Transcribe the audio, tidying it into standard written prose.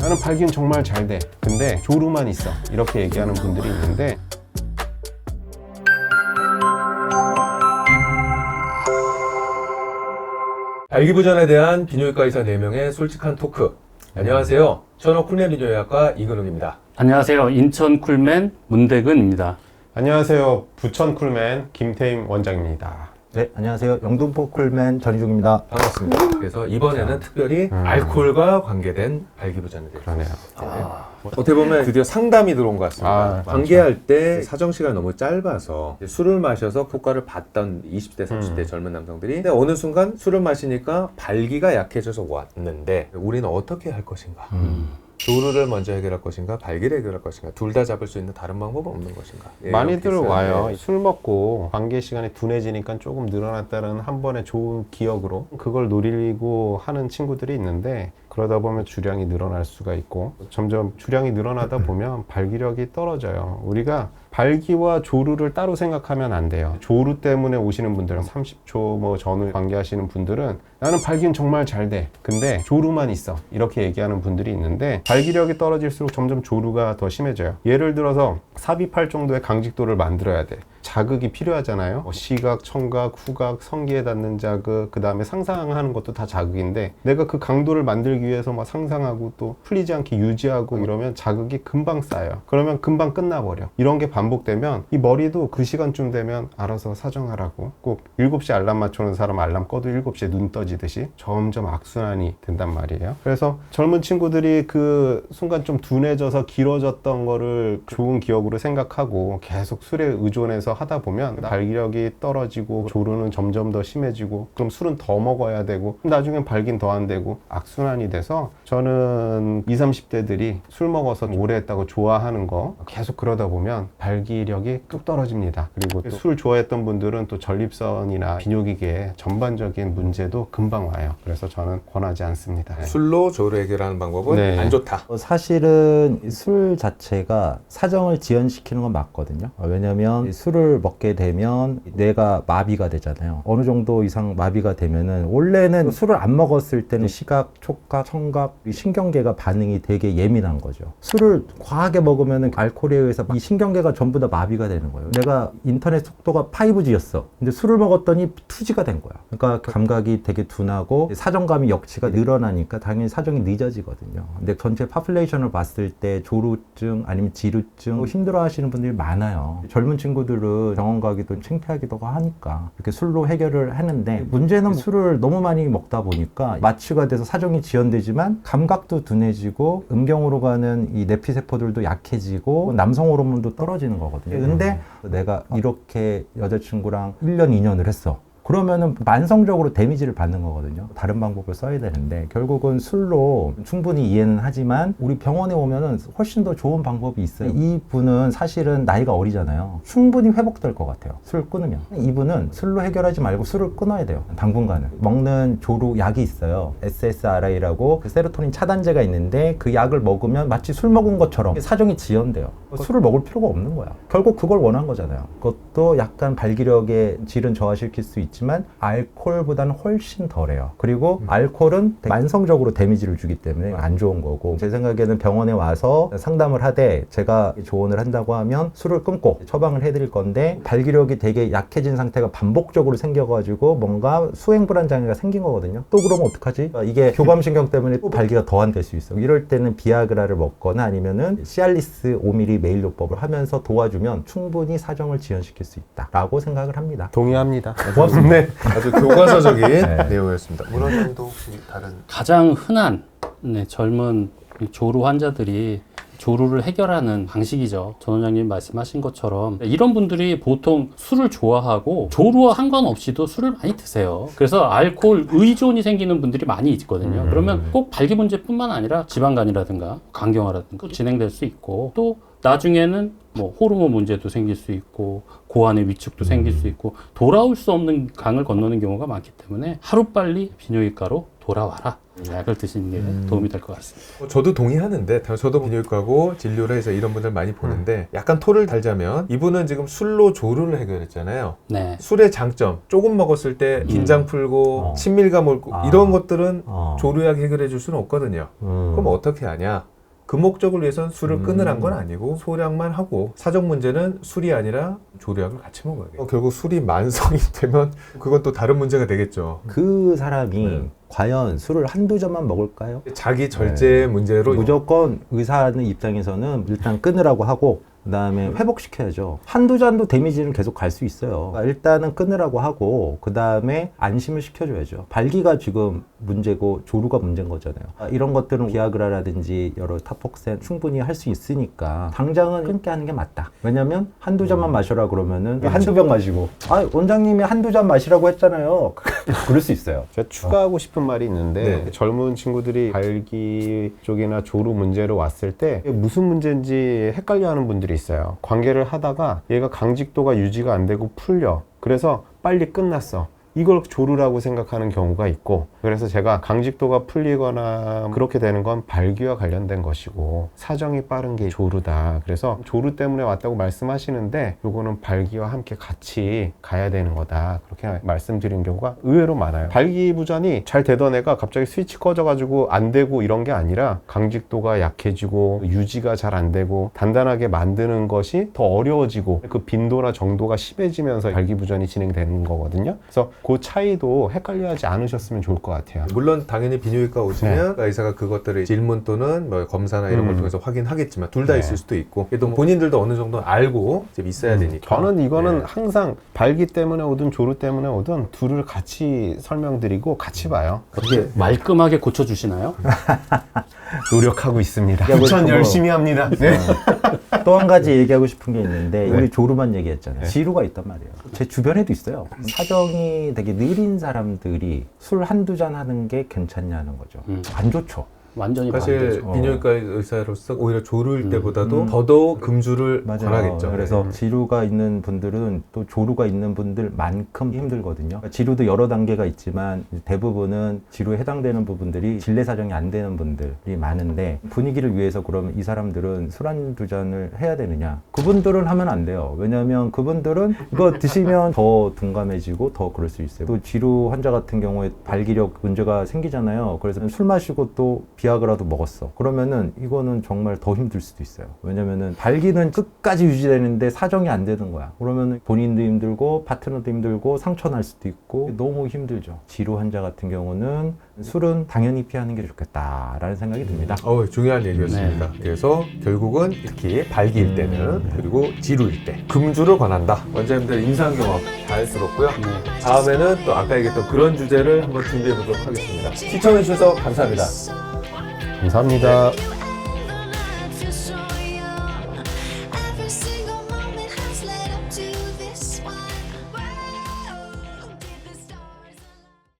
나는 발기는 정말 잘 돼. 근데 조루만 있어. 이렇게 얘기하는 분들이 있는데 발기부전에 대한 비뇨기과 의사 4명의 솔직한 토크. 안녕하세요. 천호 쿨맨 비뇨의학과 이근욱입니다. 안녕하세요. 인천 쿨맨 문대근입니다. 안녕하세요. 부천 쿨맨 김태임 원장입니다. 네, 안녕하세요. 영등포 쿨맨 전희중입니다. 반갑습니다. 그래서 이번에는 특별히 알코올과 관계된 발기부전에 대해서. 그러네요. 어떻게 보면 드디어 상담이 들어온 것 같습니다. 아, 관계할 때 사정 시간이 너무 짧아서 술을 마셔서 효과를 봤던 20대, 30대 젊은 남성들이 근데 어느 순간 술을 마시니까 발기가 약해져서 왔는데 우리는 어떻게 할 것인가? 조루를 먼저 해결할 것인가, 발기를 해결할 것인가, 둘 다 잡을 수 있는 다른 방법은 없는 것인가? 예, 많이들 이렇게 와요. 있어요. 술 먹고 관계 시간이 둔해지니까 조금 늘어났다는 한 번의 좋은 기억으로 그걸 노리고 하는 친구들이 있는데 그러다 보면 주량이 늘어날 수가 있고 점점 주량이 늘어나다 보면 발기력이 떨어져요. 우리가 발기와 조루를 따로 생각하면 안 돼요. 조루 때문에 오시는 분들은 30초 뭐 전후 관계하시는 분들은 나는 발기는 정말 잘 돼. 근데 조루만 있어. 이렇게 얘기하는 분들이 있는데 발기력이 떨어질수록 점점 조루가 더 심해져요. 예를 들어서 삽입할 정도의 강직도를 만들어야 돼. 자극이 필요하잖아요. 시각, 청각, 후각, 성기에 닿는 자극, 그 다음에 상상하는 것도 다 자극인데 내가 그 강도를 만들기 위해서 막 상상하고 또 풀리지 않게 유지하고 이러면 자극이 금방 쌓여요. 그러면 금방 끝나버려. 이런 게 반복되면 이 머리도 그 시간쯤 되면 알아서 사정하라고 꼭 7시에 알람 맞춰놓은 사람 알람 꺼도 7시에 눈 떠지듯이 점점 악순환이 된단 말이에요. 그래서 젊은 친구들이 그 순간 좀 둔해져서 길어졌던 거를 좋은 기억으로 생각하고 계속 술에 의존해서 하다 보면 발기력이 떨어지고 조루는 점점 더 심해지고 그럼 술은 더 먹어야 되고 나중엔 발기는 더 안 되고 악순환이 돼서 저는 20, 30대들이 술 먹어서 오래 했다고 좋아하는 거 계속 그러다 보면 발기력이 뚝 떨어집니다. 그리고 술 좋아했던 분들은 또 전립선이나 비뇨기계 전반적인 문제도 금방 와요. 그래서 저는 권하지 않습니다. 술로 조루 해결하는 방법은 네. 안 좋다. 사실은 술 자체가 사정을 지연시키는 건 맞거든요. 왜냐면 술을 먹게 되면 뇌가 마비가 되잖아요. 어느 정도 이상 마비가 되면은 원래는 술을 안 먹었을 때는 시각, 촉각, 청각, 이 신경계가 반응이 되게 예민한 거죠. 술을 과하게 먹으면은 알코올에 의해서 이 신경계가 전부 다 마비가 되는 거예요. 내가 인터넷 속도가 5G였어. 근데 술을 먹었더니 2G가 된 거야. 그러니까 감각이 되게 둔하고 사정감이 역치가 늘어나니까 당연히 사정이 늦어지거든요. 근데 전체 파퓰레이션을 봤을 때 조루증 아니면 지루증 힘들어 하시는 분들이 많아요. 젊은 친구들은 병원 가기도 창피하기도 하니까 이렇게 술로 해결을 하는데 문제는 술을 너무 많이 먹다 보니까 마취가 돼서 사정이 지연되지만 감각도 둔해지고 음경으로 가는 이 내피세포들도 약해지고 남성 호르몬도 떨어지는 거거든요. 근데 내가 이렇게 여자친구랑 1년, 2년을 했어. 그러면은 만성적으로 데미지를 받는 거거든요. 다른 방법을 써야 되는데 결국은 술로 충분히 이해는 하지만 우리 병원에 오면은 훨씬 더 좋은 방법이 있어요. 이분은 사실은 나이가 어리잖아요. 충분히 회복될 것 같아요. 술 끊으면. 이분은 술로 해결하지 말고 술을 끊어야 돼요. 당분간은. 먹는 조루 약이 있어요. SSRI라고 세로토닌 차단제가 있는데 그 약을 먹으면 마치 술 먹은 것처럼 사정이 지연돼요. 술을 먹을 필요가 없는 거야. 결국 그걸 원한 거잖아요. 그것도 약간 발기력의 질은 저하시킬 수 있지만 알코올보다는 훨씬 덜해요. 그리고 알코올은 만성적으로 데미지를 주기 때문에 안 좋은 거고 제 생각에는 병원에 와서 상담을 하되 제가 조언을 한다고 하면 술을 끊고 처방을 해드릴 건데 발기력이 되게 약해진 상태가 반복적으로 생겨가지고 뭔가 수행불안 장애가 생긴 거거든요. 또 그러면 어떡하지? 이게 교감신경 때문에 또 발기가 더 안 될 수 있어. 이럴 때는 비아그라를 먹거나 아니면은 시알리스 5mm 메일요법을 하면서 도와주면 충분히 사정을 지연시킬 수 있다라고 생각을 합니다. 동의합니다. 고맙습니다. 네. 아주 교과서적인 내용이었습니다. 문원 장도 혹시 다른 가장 흔한 젊은 조루 환자들이 조루를 해결하는 방식이죠. 전 원장님 말씀하신 것처럼 이런 분들이 보통 술을 좋아하고 조루와 상관없이도 술을 많이 드세요. 그래서 알코올 의존이 생기는 분들이 많이 있거든요. 그러면 꼭 발기 문제뿐만 아니라 지방간이라든가 간경화라든가 진행될 수 있고 또 나중에는 뭐 호르몬 문제도 생길 수 있고 고환의 위축도 생길 수 있고 돌아올 수 없는 강을 건너는 경우가 많기 때문에 하루빨리 비뇨기과로 돌아와라. 약을 드시는 게 도움이 될 것 같습니다. 저도 동의하는데 저도 비뇨기과고 진료를 해서 이런 분들 많이 보는데 약간 토를 달자면 이분은 지금 술로 조루를 해결했잖아요. 네. 술의 장점 조금 먹었을 때 긴장 풀고 친밀감 올고 이런 것들은 조루약 해결해 줄 수는 없거든요. 그럼 어떻게 하냐? 그 목적을 위해서는 술을 끊으란 건 아니고 소량만 하고 사정 문제는 술이 아니라 조류약을 같이 먹어야겠죠. 결국 술이 만성이 되면 그건 또 다른 문제가 되겠죠. 그 사람이 네. 과연 술을 한두 잔만 먹을까요? 자기 절제 문제로 무조건 의사하는 입장에서는 일단 끊으라고 하고 그다음에 회복시켜야죠. 한두 잔도 데미지는 계속 갈 수 있어요. 그러니까 일단은 끊으라고 하고 그다음에 안심을 시켜줘야죠. 발기가 지금 문제고 조루가 문제인 거잖아요. 이런 것들은 비아그라라든지 여러 타폭센 충분히 할 수 있으니까 당장은 끊게 하는 게 맞다. 왜냐면 한두 잔만 마셔라 그러면은 한두 병 마시고 원장님이 한두 잔 마시라고 했잖아요. 그럴 수 있어요. 제가 추가하고 싶은 말이 있는데 네. 젊은 친구들이 발기 쪽이나 조루 문제로 왔을 때 이게 무슨 문제인지 헷갈려하는 분들이 있어요. 관계를 하다가 얘가 강직도가 유지가 안 되고 풀려. 그래서 빨리 끝났어. 이걸 조루라고 생각하는 경우가 있고, 그래서 제가 강직도가 풀리거나 그렇게 되는 건 발기와 관련된 것이고 사정이 빠른 게 조루다. 그래서 조루 때문에 왔다고 말씀하시는데 요거는 발기와 함께 같이 가야 되는 거다. 그렇게 말씀드린 경우가 의외로 많아요. 발기부전이 잘 되던 애가 갑자기 스위치 꺼져가지고 안 되고 이런 게 아니라 강직도가 약해지고 유지가 잘 안 되고 단단하게 만드는 것이 더 어려워지고 그 빈도나 정도가 심해지면서 발기부전이 진행되는 거거든요. 그래서 그 차이도 헷갈려하지 않으셨으면 좋을 것 같아요. 물론 당연히 비뇨기과 오시면 의사가 그것들을 질문 또는 뭐 검사나 이런 걸 통해서 확인하겠지만 둘 다 네. 있을 수도 있고 또 본인들도 어느 정도 알고 이제 있어야 되니까. 저는 이거는 네. 항상 발기 때문에 오든 조루 때문에 오든 둘을 같이 설명드리고 같이 봐요. 어떻게 말끔하게 고쳐주시나요? 노력하고 있습니다. 얘기하고 전 싶은 열심히 합니다. 네. 또 한 가지 얘기하고 싶은 게 있는데 우리 조루만 얘기했잖아요. 네. 지루가 있단 말이에요. 제 주변에도 있어요. 사정이 되게 느린 사람들이 술 한두 잔 하는 게 괜찮냐는 거죠. 안 좋죠. 완전히 사실 반대죠. 비뇨기과 의사로서 오히려 조루일 때보다도 더더욱 금주를 권하겠죠. 그래서 지루가 있는 분들은 또 조루가 있는 분들만큼 힘들거든요. 그러니까 지루도 여러 단계가 있지만 대부분은 지루에 해당되는 부분들이 진례 사정이 안 되는 분들이 많은데 분위기를 위해서 그러면 이 사람들은 술 한두 잔을 해야 되느냐? 그분들은 하면 안 돼요. 왜냐하면 그분들은 이거 드시면 더 둔감해지고 더 그럴 수 있어요. 또 지루 환자 같은 경우에 발기력 문제가 생기잖아요. 그래서 술 마시고 또 비아그라도 먹었어. 그러면은 이거는 정말 더 힘들 수도 있어요. 왜냐면은 발기는 끝까지 유지되는데 사정이 안 되는 거야. 그러면은 본인도 힘들고 파트너도 힘들고 상처 날 수도 있고 너무 힘들죠. 지루 환자 같은 경우는 술은 당연히 피하는 게 좋겠다라는 생각이 듭니다. 중요한 얘기였습니다. 그래서 결국은 특히 발기일 때는 그리고 지루일 때 금주를 권한다. 원장님들 임상 경험 잘 들었고요. 다음에는 또 아까 얘기했던 그런 주제를 한번 준비해 보도록 하겠습니다. 시청해 주셔서 감사합니다. 감사합니다.